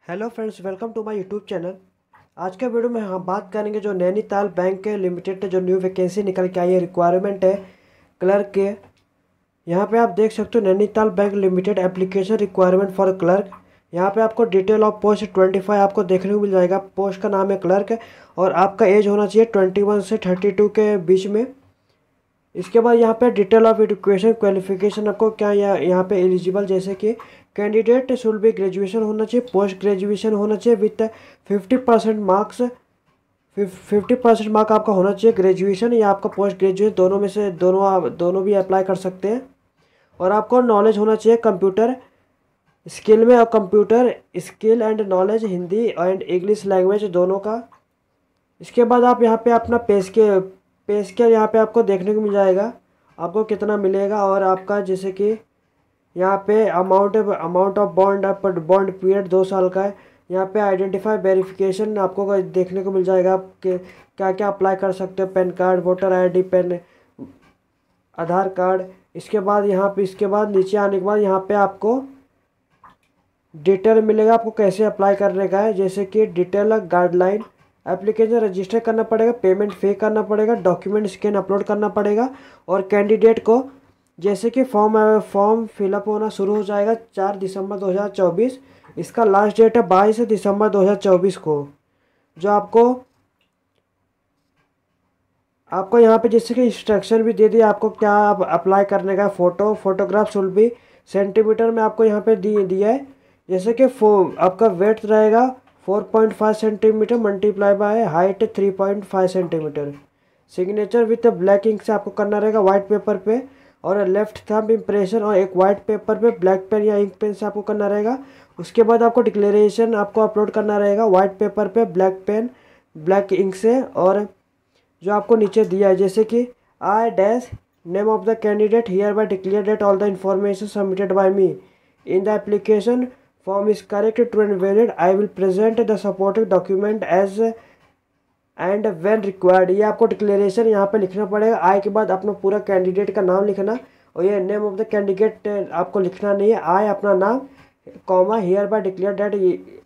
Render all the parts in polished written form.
Hello friends, welcome to my YouTube channel. आज के video में हम बात करेंगे जो नैनीताल बैंक के लिमिटेड जो न्यू वैकेंसी निकल के आई है, रिक्वायरमेंट है क्लर्क के। यहाँ पे आप देख सकते हो Nainital bank limited application requirement for clerk. यहाँ पे आपको डिटेल ऑफ पोस्ट 25 आपको देखने को मिल जाएगा। पोस्ट का नाम है क्लर्क और आपका एज होना चाहिए 21 से 32 के बीच में। इसके बाद यहाँ पे डिटेल ऑफ एजुकेशन क्वालिफिकेशन आपको क्या यहाँ पे एलिजिबल, जैसे कि कैंडिडेट शुड भी ग्रेजुएशन होना चाहिए, पोस्ट ग्रेजुएशन होना चाहिए विथ 50% मार्क्स। 50% मार्क आपका होना चाहिए ग्रेजुएशन या आपका पोस्ट ग्रेजुएशन, दोनों में से दोनों भी अप्लाई कर सकते हैं। और आपको नॉलेज होना चाहिए कंप्यूटर स्किल में, और computer skill and knowledge Hindi and English language दोनों का। इसके बाद आप यहाँ पे अपना पे स्केल यहाँ पे आपको देखने को मिल जाएगा, आपको कितना मिलेगा। और आपका जैसे कि यहाँ पे अमाउंट ऑफ बॉन्ड पीरियड 2 साल का है। यहाँ पे आइडेंटिफाई वेरिफिकेशन आपको देखने को मिल जाएगा, आप क्या क्या अप्लाई कर सकते हो, PAN card, voter ID, PAN, Aadhaar card. इसके बाद नीचे आने के बाद यहाँ पे आपको डिटेल मिलेगा, आपको कैसे अप्लाई करने का है। जैसे कि डिटेल गाइडलाइन, एप्लीकेशन रजिस्टर करना पड़ेगा, पेमेंट पे करना पड़ेगा, डॉक्यूमेंट स्कैन अपलोड करना पड़ेगा। और कैंडिडेट को जैसे कि फॉर्म फिलअप होना शुरू हो जाएगा 4 दिसंबर 2024। इसका लास्ट डेट है 22 दिसंबर 2024 को। जो आपको यहाँ पे जैसे कि इंस्ट्रक्शन भी दे दिया आपको क्या अप्लाई करने का। फोटोग्राफ शुड भी सेंटीमीटर में आपको यहाँ पे दिया है। जैसे कि आपका वेट रहेगा 4.5 centimetre multiply by height 3.5 centimetre. Signature with black ink से आपको करना रहेगा वाइट पेपर पे, और लेफ्ट थंब इम्प्रेशन और एक वाइट पेपर पे ब्लैक पेन या इंक पेन से आपको करना रहेगा। उसके बाद आपको डिक्लेरेशन आपको अपलोड करना रहेगा वाइट पेपर पे ब्लैक पेन ब्लैक इंक से। और जो आपको नीचे दिया है जैसे कि I dash name of the candidate hereby declare that all the information submitted by me in the application form is correct to and valid, I will present the supportive document as and when required. ये आपको declaration यहाँ पे लिखना पड़ेगा। आई के बाद अपना पूरा कैंडिडेट का नाम लिखना, और ये नेम ऑफ द कैंडिडेट आपको लिखना नहीं है, आई अपना नाम comma hereby declare that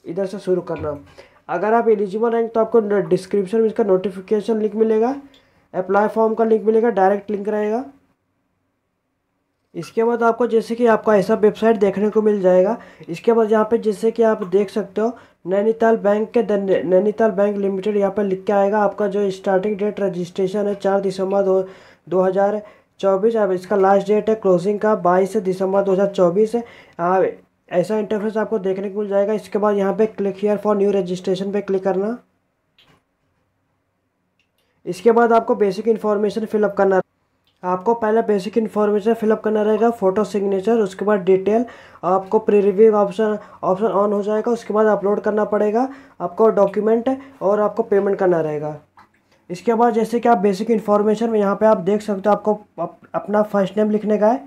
इधर से शुरू करना। अगर आप एलिजिबल रहेंगे तो आपको डिस्क्रिप्शन में इसका नोटिफिकेशन लिंक मिलेगा, अप्लाई फॉर्म का लिंक मिलेगा, डायरेक्ट लिंक रहेगा। इसके बाद आपको जैसे कि आपका ऐसा वेबसाइट देखने को मिल जाएगा। इसके बाद यहाँ पे जैसे कि आप देख सकते हो नैनीताल बैंक लिमिटेड यहाँ पर लिख के आएगा। आपका जो स्टार्टिंग डेट रजिस्ट्रेशन है 4 दिसंबर 2024। अब इसका लास्ट डेट है क्लोजिंग का 22 दिसंबर 2024 है। ऐसा इंटरफेस आपको देखने को मिल जाएगा। इसके बाद यहाँ पे click here for new registration पे क्लिक करना। इसके बाद आपको बेसिक इन्फॉर्मेशन फिलअप करना। आपको पहले बेसिक इन्फॉर्मेशन फिलअप करना रहेगा, फोटो सिग्नेचर, उसके बाद डिटेल, आपको प्री रिव्यू ऑप्शन ऑन हो जाएगा। उसके बाद अपलोड करना पड़ेगा आपको डॉक्यूमेंट, और आपको पेमेंट करना रहेगा। इसके बाद जैसे कि आप बेसिक इन्फॉर्मेशन में यहाँ पे आप देख सकते हो आपको अपना फर्स्ट नेम लिखने का है।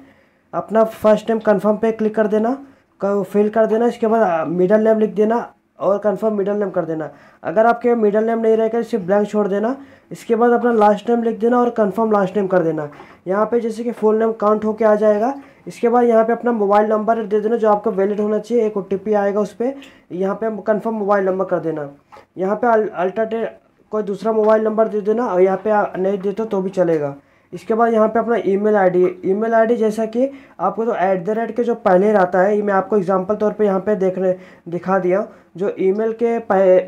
अपना फर्स्ट नेम कन्फर्म पे क्लिक कर देना, फिल कर देना। इसके बाद मिडल नेम लिख देना और कंफर्म मिडल नेम कर देना। अगर आपके मिडल नेम नहीं रहेगा सिर्फ ब्लैंक छोड़ देना। इसके बाद अपना लास्ट नेम लिख देना और कंफर्म लास्ट नेम कर देना। यहाँ पे जैसे कि फुल नेम काउंट होके आ जाएगा। इसके बाद यहाँ पे अपना मोबाइल नंबर दे देना जो आपका वैलिड होना चाहिए, एक OTP आएगा उस पर। यहाँ पे कंफर्म मोबाइल नंबर कर देना। यहाँ पे अल्टरनेट कोई दूसरा मोबाइल नंबर दे देना, और यहाँ पे नहीं देते तो भी चलेगा। इसके बाद यहाँ पे अपना ईमेल आईडी जैसा कि आपको तो @ के जो पहले रहता है, ये मैं आपको एग्जांपल तौर पे यहाँ पे दिखा दिया। जो ईमेल के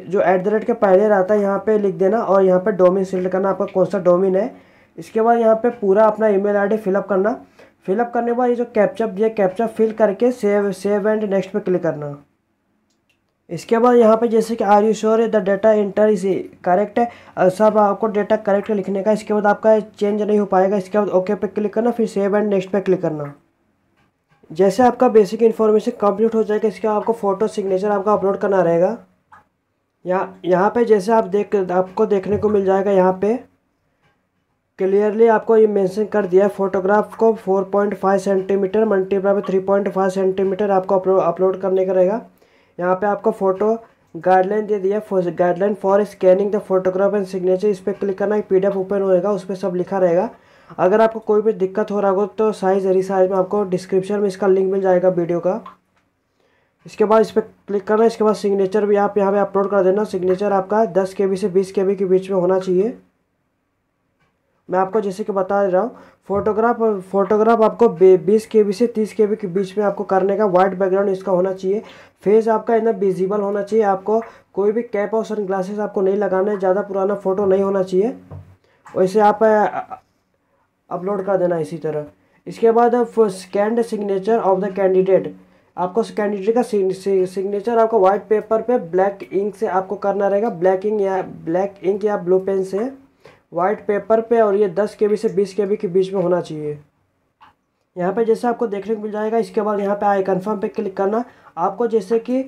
जो @ के पहले रहता है यहाँ पे लिख देना, और यहाँ पे डोमेन सिलेक्ट करना आपका कौन सा डोमेन है। इसके बाद यहाँ पे पूरा अपना ईमेल आईडी फिलअप करना। फिलअप करने के बाद ये जो कैप्चा दिया, कैप्चा फिल करके सेव एंड नेक्स्ट पे क्लिक करना। इसके बाद यहाँ पे जैसे कि are you sure the data enter is correct है, सब आपको डेटा करेक्ट लिखने का। इसके बाद आपका चेंज नहीं हो पाएगा। इसके बाद ओके पे क्लिक करना, फिर सेव एंड नेक्स्ट पे क्लिक करना। जैसे आपका बेसिक इन्फॉर्मेशन कंप्लीट हो जाएगा, इसके बाद आपको फोटो सिग्नेचर आपका अपलोड करना रहेगा। यहाँ पे जैसे आपको देखने को मिल जाएगा, यहाँ पे क्लियरली आपको ये मेंशन कर दिया है। फोटोग्राफ को 4.5 सेंटीमीटर मल्टीप्लाई बाय 3.5 सेंटीमीटर आपको अपलोड करने का रहेगा। यहाँ पे आपको फोटो गाइडलाइन दे दिया, guideline for scanning the photograph and signature. इस पर क्लिक करना, एक PDF ओपन होएगा, उस पर सब लिखा रहेगा। अगर आपको कोई भी दिक्कत हो रहा हो तो साइज में आपको डिस्क्रिप्शन में इसका लिंक मिल जाएगा वीडियो का। इसके बाद इस पर क्लिक करना। इसके बाद सिग्नेचर भी आप यहाँ पे अपलोड कर देना। सिग्नेचर आपका 10 KB से 20 KB के बीच में होना चाहिए। मैं आपको जैसे कि बता रहा हूँ, फोटोग्राफ आपको 20 KB से 30 KB के बीच में आपको करने का। वाइट बैकग्राउंड इसका होना चाहिए। फेस आपका एकदम विजिबल होना चाहिए। आपको कोई भी कैप और सन ग्लासेस आपको नहीं लगाना है। ज़्यादा पुराना फ़ोटो नहीं होना चाहिए। वैसे आप अपलोड कर देना इसी तरह। इसके बाद scanned signature of the candidate. आपको कैंडिडेट का सिग्नेचर आपको वाइट पेपर पे ब्लैक इंक से आपको करना रहेगा। ब्लैक इंक या ब्लू पेन से वाइट पेपर पे, और ये 10 KB से 20 KB के बीच में होना चाहिए। यहाँ पे जैसे आपको देखने को मिल जाएगा। इसके बाद यहाँ पे आई कन्फर्म पे क्लिक करना। आपको जैसे कि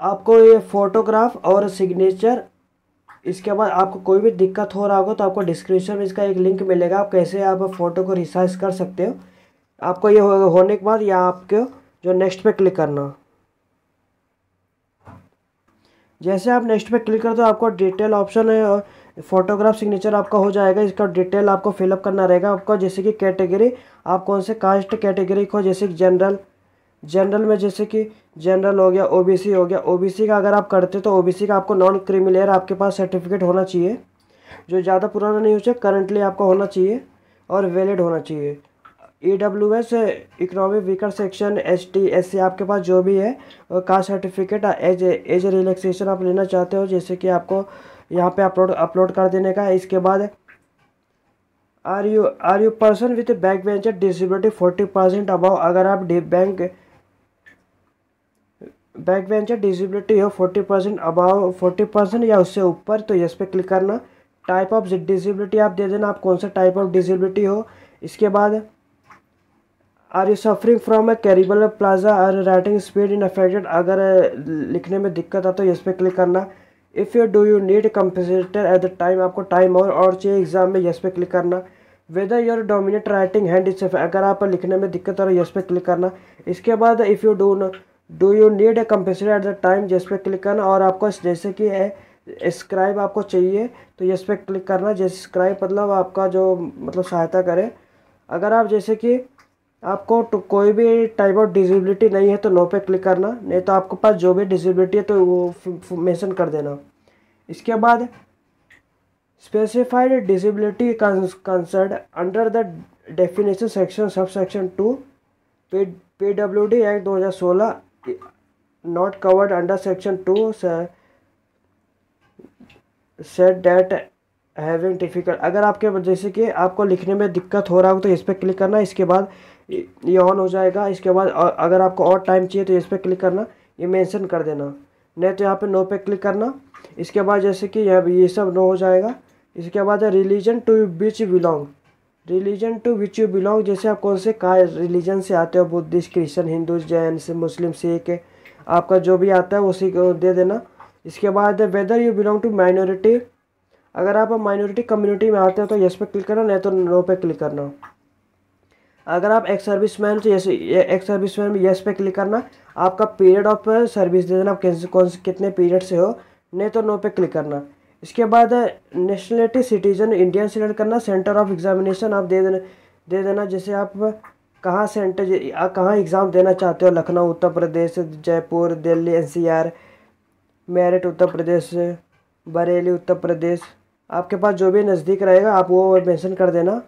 आपको ये फोटोग्राफ और सिग्नेचर, इसके बाद आपको कोई भी दिक्कत हो रहा होगा तो आपको डिस्क्रिप्शन में इसका एक लिंक मिलेगा। आप कैसे आप फ़ोटो को रिसाइज कर सकते हो। आपको ये होने के बाद यहाँ आपको जो नेक्स्ट पे क्लिक करना। जैसे आप नेक्स्ट पे क्लिक करते हो आपको डिटेल ऑप्शन है, फोटोग्राफ सिग्नेचर आपका हो जाएगा। इसका डिटेल आपको फिलअप करना रहेगा आपका। जैसे कि कैटेगरी, आप कौन से कास्ट कैटेगरी को, जैसे कि जनरल में जैसे कि जनरल हो गया, ओबीसी हो गया। ओबीसी का अगर आप करते तो ओबीसी का आपको नॉन क्रिमिलेयर आपके पास सर्टिफिकेट होना चाहिए, जो ज़्यादा पुराना नहीं हो चाहिए, करंटली आपका होना चाहिए और वैलिड होना चाहिए। EWS economic weaker section, ST SC आपके पास जो भी है कास्ट सर्टिफिकेट एज रिलैक्सेशन आप लेना चाहते हो, जैसे कि आपको यहाँ पे अपलोड कर देने का है। इसके बाद are you person with back bencher disability 40% above. अगर आप बैक बेंचर डिसेबिलिटी हो 40% अबाव, 40% या उससे ऊपर, तो यस पे क्लिक करना। टाइप ऑफ डिसेबिलिटी आप दे देना, आप कौन सा टाइप ऑफ डिसेबिलिटी हो। इसके बाद are you suffering from a cerebral palsy और राइटिंग स्पीड इन अफेक्टेड। अगर लिखने में दिक्कत आता है, यस पे क्लिक करना। If you need compensator at the time, आपको टाइम और चाहिए एग्जाम में, यस पे क्लिक करना। Whether your dominate writing hand is, अगर आप लिखने में दिक्कत आ रही है, यस पे क्लिक करना। इसके बाद if you do you need a compensator at the time, yes पे क्लिक करना। और आपको जैसे कि स्क्राइब आपको चाहिए तो यस पे क्लिक करना। जैसे स्क्राइब मतलब आपका जो मतलब सहायता करे। अगर आप जैसे कि आपको तो कोई भी टाइप ऑफ डिसेबिलिटी नहीं है तो नो पे क्लिक करना, नहीं तो आपके पास जो भी डिसेबिलिटी है तो वो मेंशन कर देना। इसके बाद specified disability concern under the definition section sub section 2 PWD act 2016 not covered under section 2 set that having difficult. अगर आपके जैसे कि आपको लिखने में दिक्कत हो रहा हो तो इस पर क्लिक करना। इसके बाद ये ऑन हो जाएगा। इसके बाद अगर आपको और टाइम चाहिए तो इस पर क्लिक करना, ये मेंशन कर देना, नहीं तो यहाँ पे नो पे क्लिक करना। इसके बाद जैसे कि ये सब नो हो जाएगा। इसके बाद religion to which you belong, जैसे आप कौन से रिलीजन से आते हो, Buddhist, Christian, Hindu, Jain, Muslim, Sikh, आपका जो भी आता है उसी को दे देना। इसके बाद whether you belong to minority, अगर आप माइनॉरिटी कम्युनिटी में आते हो तो यस पे क्लिक करना, नहीं तो नो पे क्लिक करना। अगर आप एक्स सर्विसमैन तो एक्स सर्विसमैन में यस पे क्लिक करना। आपका पीरियड ऑफ सर्विस दे देना, आप कितने पीरियड से हो, नहीं तो नो पे क्लिक करना। इसके बाद नेशनलिटी सिटीजन इंडियन सिलेक्ट करना। सेंटर ऑफ एग्जामिनेशन आप दे देना, जैसे आप कहाँ कहाँ एग्ज़ाम देना चाहते हो, लखनऊ उत्तर प्रदेश, जयपुर दिल्ली NCR, मेरठ उत्तर प्रदेश, बरेली उत्तर प्रदेश, आपके पास जो भी नज़दीक रहेगा आप वो मेंशन कर देना।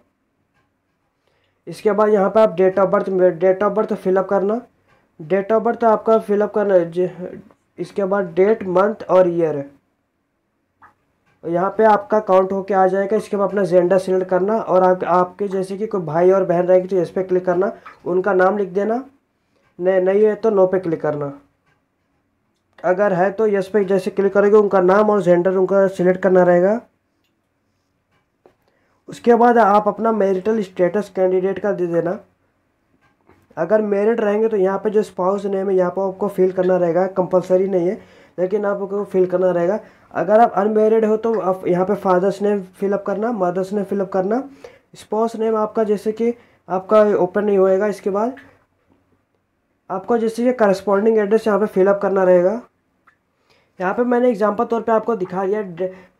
इसके बाद यहाँ पर आप डेट ऑफ बर्थ फिलअप करना। डेट ऑफ बर्थ आपका फिलअप करना। इसके बाद डेट, मंथ और ईयर, यहाँ पे आपका काउंट होके आ जाएगा। इसके बाद अपना जेंडर सिलेक्ट करना, और आपके जैसे कि कोई भाई और बहन रहेगी तो इस पर क्लिक करना, उनका नाम लिख देना, नहीं है तो नो पे क्लिक करना। अगर है तो यस पे जैसे क्लिक करेंगे उनका नाम और जेंडर उनका सिलेक्ट करना रहेगा। उसके बाद आप अपना मैरिटल स्टेटस कैंडिडेट का दे देना। अगर मैरिड रहेंगे तो यहाँ पे जो स्पाउस नेम है यहाँ पर आपको फिल करना रहेगा, कंपलसरी नहीं है लेकिन आपको फिल करना रहेगा। अगर आप अनमेरिड हो तो आप यहाँ पे फादर्स नेम फिलअप करना, मदर्स नेम फिलअप करना। स्पाउस नेम आपका जैसे कि आपका ओपन नहीं होएगा। इसके बाद आपको जैसे कि करस्पॉन्डिंग एड्रेस यहाँ पे फिलअप करना रहेगा। यहाँ पे मैंने एग्जांपल तौर पे आपको दिखा दिया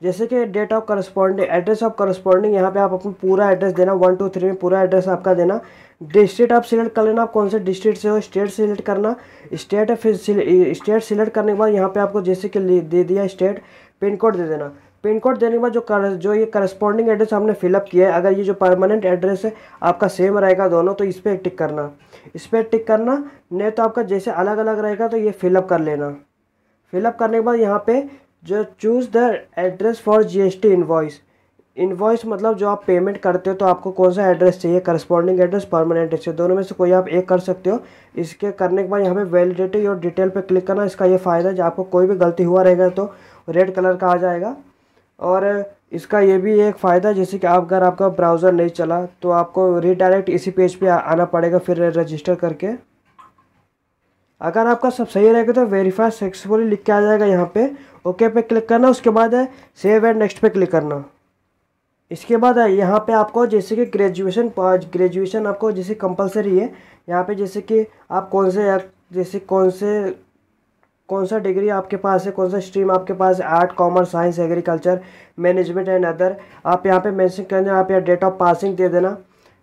जैसे कि date of corresponding, address of corresponding, यहाँ पे आप अपना पूरा एड्रेस देना, 1 2 3 में पूरा एड्रेस आपका देना। डिस्ट्रिक्ट आप सिलेक्ट कर लेना, आप कौन से डिस्ट्रिक्ट से हो, स्टेट सिलेक्ट करना, स्टेट फिर स्टेट सिलेक्ट करने के बाद यहाँ पे आपको जैसे कि दे दिया स्टेट, पिन कोड दे देना। पिन कोड देने के बाद जो ये करस्पॉन्डिंग एड्रेस आपने फिलअप किया है, अगर ये जो परमानेंट एड्रेस है आपका सेम रहेगा दोनों, तो इस पर टिक करना, इस पर टिक करना। नहीं तो आपका जैसे अलग अलग रहेगा तो ये फिलअप कर लेना। फिलअप करने के बाद यहाँ पे जो choose the address for GST invoice, invoice मतलब जो आप पेमेंट करते हो तो आपको कौन सा एड्रेस चाहिए, करस्पॉन्डिंग एड्रेस, परमानेंट एड्रेस, दोनों में से कोई आप एक कर सकते हो। इसके करने के बाद यहाँ पे वैलिडिटी और डिटेल पे क्लिक करना। इसका ये फ़ायदा है, जब आपको कोई भी गलती हुआ रहेगा तो रेड कलर का आ जाएगा। और इसका ये भी एक फ़ायदा है, जैसे कि आप अगर आपका ब्राउज़र नहीं चला तो आपको रीडायरेक्ट इसी पेज पे आना पड़ेगा फिर रजिस्टर करके। अगर आपका सब सही रहेगा तो वेरीफाई सक्सेसफुली लिख के आ जाएगा यहाँ पे। ओके पे क्लिक करना, उसके बाद है सेव एंड नेक्स्ट पे क्लिक करना। इसके बाद यहाँ पे आपको जैसे कि ग्रेजुएशन आपको जैसे कंपलसरी है। यहाँ पे जैसे कि आप जैसे कौन सा डिग्री आपके पास है, कौन सा स्ट्रीम आपके पास है, art, commerce, science, agriculture, management and other, आप यहाँ पे मेंशन करना। आप यहाँ डेट ऑफ पासिंग दे देना।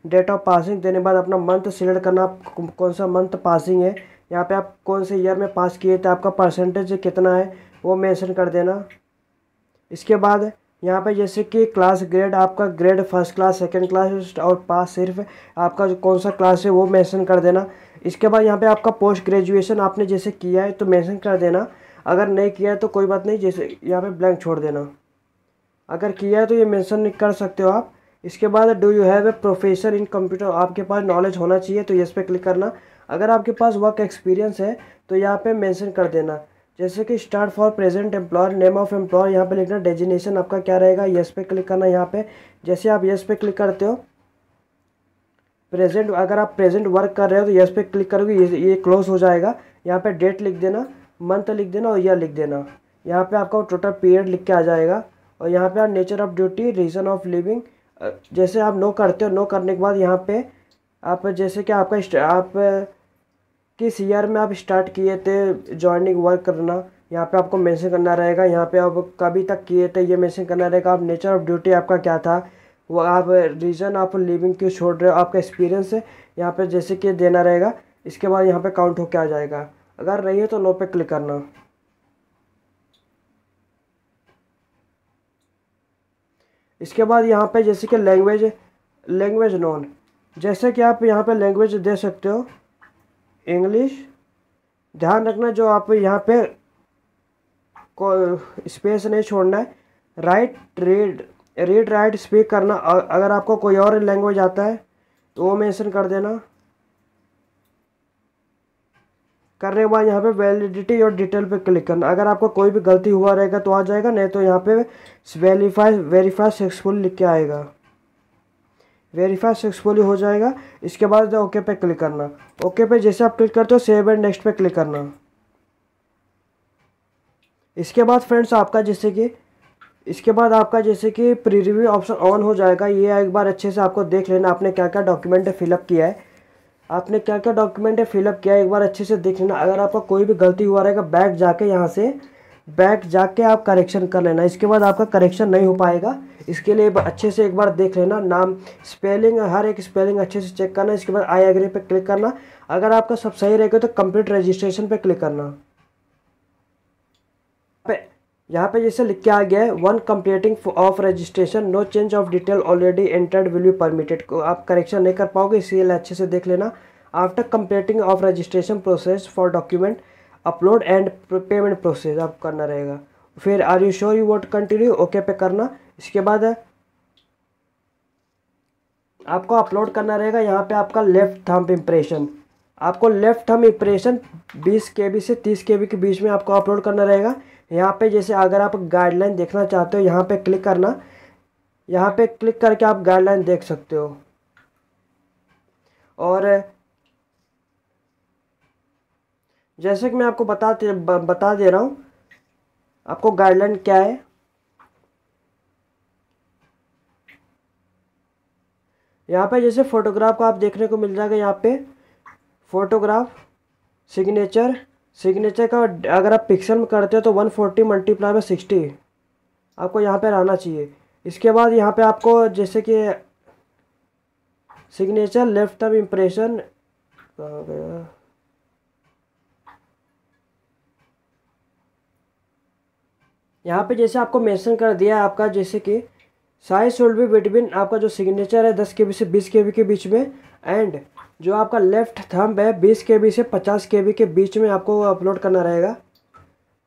डेट ऑफ पासिंग देने के बाद अपना मंथ सिलेक्ट करना, आप कौन सा मंथ पासिंग है, यहाँ पे आप कौन से ईयर में पास किए थे, आपका परसेंटेज कितना है वो मेंशन कर देना। इसके बाद यहाँ पे जैसे कि क्लास ग्रेड, आपका grade first class, second class और पास सिर्फ आपका जो कौन सा क्लास है वो मेंशन कर देना। इसके बाद यहाँ पे आपका पोस्ट ग्रेजुएशन आपने जैसे किया है तो मेंशन कर देना, अगर नहीं किया है तो कोई बात नहीं, जैसे यहाँ पे ब्लैंक छोड़ देना। अगर किया है तो ये मेंशन कर सकते हो आप। इसके बाद do you have a profession in computer, आपके पास नॉलेज होना चाहिए तो यस पे क्लिक करना। अगर आपके पास वर्क एक्सपीरियंस है तो यहाँ पे मेंशन कर देना, जैसे कि start for present employer, name of employer यहाँ पे लिखना, डेजिनेशन आपका क्या रहेगा, यस पे क्लिक करना। यहाँ पे जैसे आप यस पे क्लिक करते हो, प्रेजेंट अगर आप प्रेजेंट वर्क कर रहे हो तो यस पे क्लिक करोगे, ये क्लोज हो जाएगा। यहाँ पे डेट लिख देना, मंथ लिख देना और ईयर लिख देना। यहाँ पे आपका टोटल पीरियड लिख के आ जाएगा। और यहाँ पे आप nature of duty, reason of living, जैसे आप नो करते हो, नो करने के बाद यहाँ पे आप जैसे कि आप किस ईयर में आप स्टार्ट किए थे जॉइनिंग वर्क करना, यहाँ पे आपको मेंशन करना रहेगा। यहाँ पे आप कभी तक किए थे ये मेंशन करना रहेगा। आप नेचर ऑफ ड्यूटी आपका क्या था, वो आप रीज़न आप लिविंग क्यों छोड़ रहे हो, आपका एक्सपीरियंस है यहाँ पे जैसे कि देना रहेगा। इसके बाद यहाँ पे काउंट होके आ जाएगा। अगर नहीं है तो नो पे क्लिक करना। इसके बाद यहाँ पे जैसे कि लैंग्वेज नोन, जैसे कि आप यहाँ पे लैंग्वेज दे सकते हो इंग्लिश। ध्यान रखना जो आप यहाँ पे को स्पेस नहीं छोड़ना है। रीड राइट स्पीक करना, अगर आपको कोई और लैंग्वेज आता है तो वो मेंशन कर देना। करने के बाद यहाँ पे वैलिडिटी और डिटेल पे क्लिक करना। अगर आपको कोई भी गलती हुआ रहेगा तो आ जाएगा, नहीं तो यहाँ पे वेरीफाई सक्सेसफुल लिख के आएगा। वेरीफाई सक्सेसफुली हो जाएगा। इसके बाद ओके पे क्लिक करना। ओके पे जैसे आप क्लिक करते हो सेव एंड नेक्स्ट पे क्लिक करना। इसके बाद फ्रेंड्स आपका जैसे कि प्री रिव्यू ऑप्शन ऑन हो जाएगा। ये एक बार अच्छे से आपको देख लेना, आपने क्या क्या डॉक्यूमेंट फिलअप किया है, एक बार अच्छे से देख लेना। अगर आपका कोई भी गलती हुआ रहेगा बैक जाके आप करेक्शन कर लेना। इसके बाद आपका करेक्शन नहीं हो पाएगा, इसके लिए अच्छे से एक बार देख लेना। नाम, स्पेलिंग, हर एक स्पेलिंग अच्छे से चेक करना। इसके बाद आई एग्री पे क्लिक करना। अगर आपका सब सही रहेगा तो कंप्लीट रजिस्ट्रेशन पे क्लिक करना। यहाँ पे जैसे लिख के आ गया है, on completing of registration, no change of detail already entered will be permitted, को आप करेक्शन नहीं कर पाओगे, इसीलिए अच्छे से देख लेना। After completing of registration process for document upload and payment process आप करना रहेगा। फिर are you sure you want continue, okay पे करना। इसके बाद आपको अपलोड करना रहेगा। यहाँ पे आपका लेफ्ट थंब इम्प्रेशन, आपको लेफ्ट थंब इम्प्रेशन 20 KB से 30 KB के बीच में आपको अपलोड करना रहेगा। यहाँ पे जैसे अगर आप गाइडलाइन देखना चाहते हो यहाँ पे क्लिक करना, यहाँ पे क्लिक करके आप गाइडलाइन देख सकते हो। और जैसे कि मैं आपको बता दे रहा हूँ आपको गाइडलाइन क्या है। यहाँ पे जैसे फोटोग्राफ को आप देखने को मिल जाएगा। यहाँ पे फोटोग्राफ, सिग्नेचर, सिग्नेचर का अगर आप पिक्सल में करते हो तो 140 मल्टीप्लाई बाय 60 आपको यहाँ पे आना चाहिए। इसके बाद यहाँ पे आपको जैसे कि सिग्नेचर लेफ्ट टर्म इम्प्रेशन कहाँ गया, यहाँ पे जैसे आपको मेंशन कर दिया है आपका जैसे कि साइज शुड बी बिटवीन आपका जो सिग्नेचर है 10 KB से 20 KB के बीच में, एंड जो आपका लेफ्ट थंब है 20 KB से 50 KB के बीच में आपको अपलोड करना रहेगा।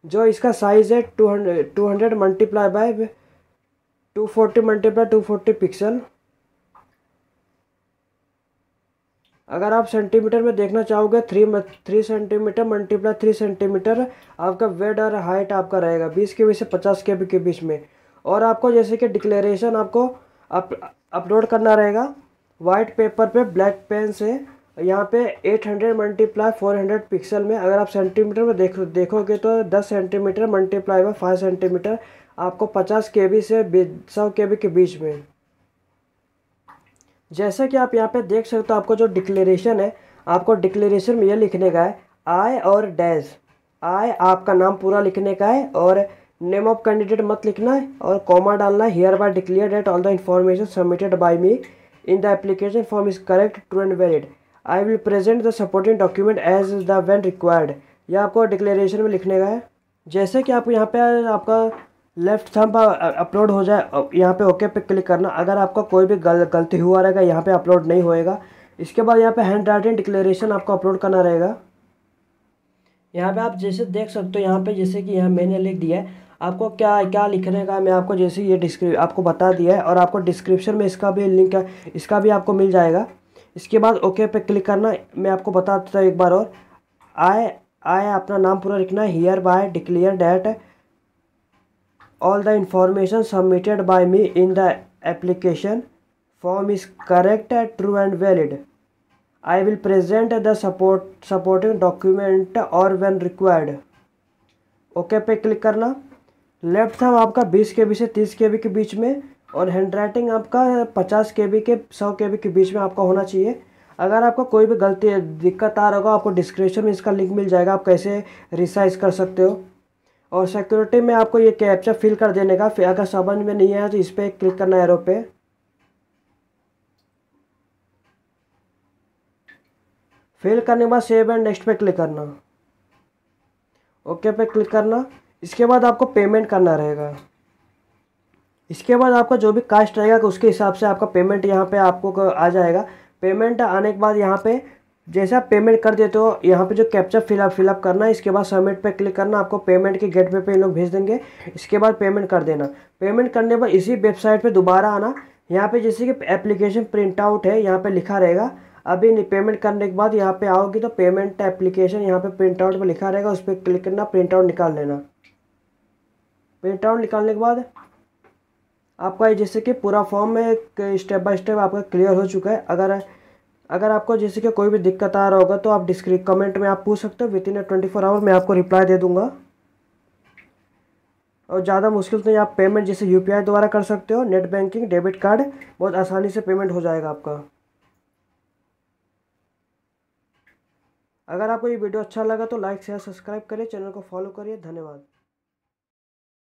जो इसका साइज़ है 200 मल्टीप्लाई बाय 240 मल्टीप्लाई 240 पिक्सल। अगर आप सेंटीमीटर में देखना चाहोगे 3 सेंटीमीटर मल्टीप्लाई 3 सेंटीमीटर आपका वेट और हाइट आपका रहेगा 20 KB से 50 KB के बीच में। और आपको जैसे कि डिक्लेरेशन आपको अपलोड करना रहेगा वाइट पेपर पे ब्लैक पेन से, यहाँ पे 800 मल्टीप्लाई 400 पिक्सल में। अगर आप सेंटीमीटर में देखोगे तो 10 सेंटीमीटर मल्टीप्लाई बाय 5 सेंटीमीटर आपको 50 KB से 100 KB के बीच में। जैसे कि आप यहाँ पे देख सकते हो आपको जो डिक्लेरेशन है, आपको डिक्लेरेशन में ये लिखने का है आई और डैश। आई आपका नाम पूरा लिखने का है और नेम ऑफ कैंडिडेट मत लिखना है और कॉमा डालना है। Hereby declare that all the information submitted by me in the application form is correct true and valid. I will present the supporting document as the when required. यह आपको declaration में लिखने का है। जैसे कि आप यहाँ पे आपका लेफ्ट थंब अपलोड हो जाए, यहाँ पे ओके पे क्लिक करना। अगर आपका कोई भी गलती हुआ रहेगा यहाँ पे अपलोड नहीं होएगा। इसके बाद यहाँ पे हैंड राइटिंग डिक्लेरेशन आपको अपलोड करना रहेगा। यहाँ पे आप जैसे देख सकते हो, यहाँ पे जैसे कि यहाँ मैंने लिख दिया है आपको क्या क्या लिखने का। मैं आपको जैसे ये आपको बता दिया है और आपको डिस्क्रिप्शन में इसका भी लिंक है, इसका भी आपको मिल जाएगा। इसके बाद ओके पे क्लिक करना। मैं आपको बता देता हूँ एक बार और। आई अपना नाम पूरा लिखना है। Hereby declare that all the information submitted by me in the application form is correct, true and valid. I will present the supporting document or when required. Okay पे क्लिक करना। लेफ्ट थंब आपका 20 KB से 30 KB के बीच में और hand writing आपका 50 KB के 100 KB के बीच में आपका होना चाहिए। अगर आपको कोई भी गलती दिक्कत आ रहा होगा आपको डिस्क्रिप्शन में इसका लिंक मिल जाएगा, आप कैसे रिसाइज कर सकते हो। और सिक्योरिटी में आपको ये कैप्चा फिल कर देने का। फिर अगर समझ में नहीं आया तो इस पर क्लिक करना एरो पे। फिल करने के बाद सेव एंड नेक्स्ट पे क्लिक करना। ओके पे क्लिक करना। इसके बाद आपको पेमेंट करना रहेगा। इसके बाद आपका जो भी कास्ट रहेगा उसके हिसाब से आपका पेमेंट यहाँ पे आपको आ जाएगा। पेमेंट आने के बाद यहाँ पे जैसे आप पेमेंट कर देते हो यहाँ पे जो कैप्चा फिलअप करना है। इसके बाद सबमिट पे क्लिक करना। आपको पेमेंट के गेटवे पे इन लोग भेज देंगे। इसके बाद पेमेंट कर देना। पेमेंट करने पर इसी वेबसाइट पे दोबारा आना। यहाँ पे जैसे कि एप्लीकेशन प्रिंट आउट है यहाँ पे लिखा रहेगा। अभी नहीं, पेमेंट करने के बाद यहाँ पे आओगी तो पेमेंट एप्लीकेशन यहाँ पे प्रिंट आउट पर लिखा रहेगा, उस पर क्लिक करना, प्रिंट आउट निकाल लेना। प्रिंट आउट निकालने के बाद आपका जैसे कि पूरा फॉर्म में स्टेप बाय स्टेप आपका क्लियर हो चुका है। अगर आपको जैसे कि कोई भी दिक्कत आ रहा होगा तो आप कमेंट में आप पूछ सकते हो। विदिन 24 आवर मैं आपको रिप्लाई दे दूंगा। और ज़्यादा मुश्किल तो आप पेमेंट जैसे UPI द्वारा कर सकते हो, नेट बैंकिंग, डेबिट कार्ड, बहुत आसानी से पेमेंट हो जाएगा आपका। अगर आपको ये वीडियो अच्छा लगा तो लाइक शेयर सब्सक्राइब करिए, चैनल को फॉलो करिए। धन्यवाद।